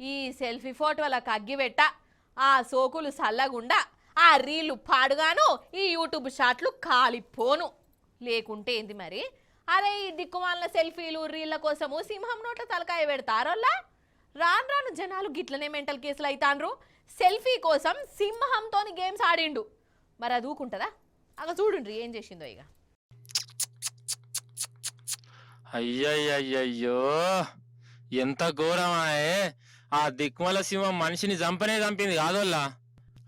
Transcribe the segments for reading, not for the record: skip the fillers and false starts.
ఈ సెల్ఫీ ఫోటోలకు అగ్గిపెట్ట ఆ సోకులు సల్లగుండా ఆ రీళ్లు పాడుగాను ఈ యూట్యూబ్ షాట్లు కాలిపోను లేకుంటే ఏంది మరి. అరే ఈ దిక్కుమాలిన సెల్ఫీలు రీళ్ల కోసము సింహం నోట్ల తలకాయ పెడతారోల్లా. రాను రాను జనాలు గిట్లనే మెంటల్ కేసులు అవుతాండ్రు. సెల్ఫీ కోసం సింహంతోని గేమ్స్ ఆడిండు. మరి అది ఊకుంటుందా? అగ చూడుండ్రి ఏం చేసిందో. ఇక అయ్యయ్యయ్యో ఎంత ఘోరమాయే. ఆ దిక్మల సింహం మనిషిని చంపింది కాదోల్లా.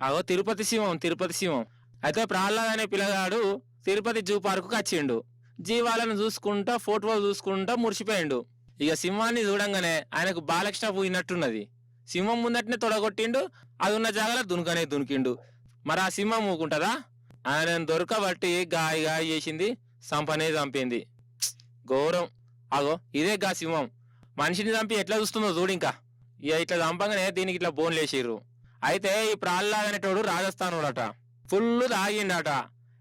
అగో తిరుపతి సింహం. అయితే ప్రహ్లాద్ అనే పిల్లగాడు తిరుపతి జూ పార్కుకి వచ్చిండు. జీవాలను చూసుకుంటా ఫోటోలు చూసుకుంటా మురిసిపోయిండు. ఇక సింహాన్ని చూడంగానే ఆయనకు బాలకృష్ణ పోయినట్టున్నది. సింహం ముందటనే తొడగొట్టిండు. అది ఉన్న జాగాలో దునికిండు. మరి ఆ సింహం ఊకుంటదా? ఆయన దొరకబట్టి గాయ చేసింది, చంపింది. ఘోరం. అగో ఇదే గా సింహం మనిషిని చంపి ఎట్లా చూస్తుందో చూడింకా. ఇక ఇట్లా చంపగానే దీనికి ఇట్లా బోన్లు వేసిర్రు. అయితే ఈ ప్రహ్లాద్ అనేటోడు రాజస్థానుడట. ఫుల్ తాగిండట.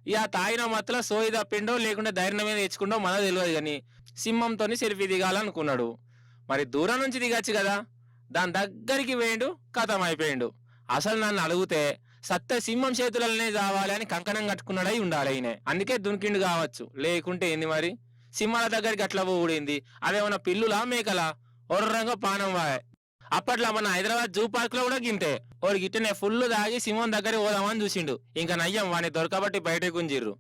ఇక తాగిన మత్తులో సోయి తప్పిండో లేకుంటే ధైర్యం మీద తెచ్చుకుండో మనకు తెలియదు. కానీ సింహంతో సెల్ఫీ దిగాలనుకున్నాడు. మరి దూరం నుంచి దిగచ్చు కదా. దాని దగ్గరికి వేయండు, కథం అయిపోయిండు. అసలు నన్ను అడిగితే సత్య సింహం చేతులనే కావాలి అని కంకణం కట్టుకున్నాడై ఉండాలి అయినే. అందుకే దునికిండు కావచ్చు. లేకుంటే ఏంది మరి. సింహాల దగ్గరికి అట్లా పోడింది. అవేమన్నా పిల్లులా మేకలా? ఒర్రంగా పానం వాయ్. అప్పట్లో మన హైదరాబాద్ జూ పార్క్ లో కూడా గింతే. ఓడి గిట్టనే ఫుల్ తాగి సింహం దగ్గర పోదామని చూసిండు. ఇంకా నయ్యం వాడిని దొరకబట్టి బయటకు గుంజిర్రు.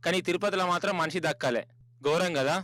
కానీ తిరుపతిలో మాత్రం మనిషి దక్కలే. ఘోరం కదా.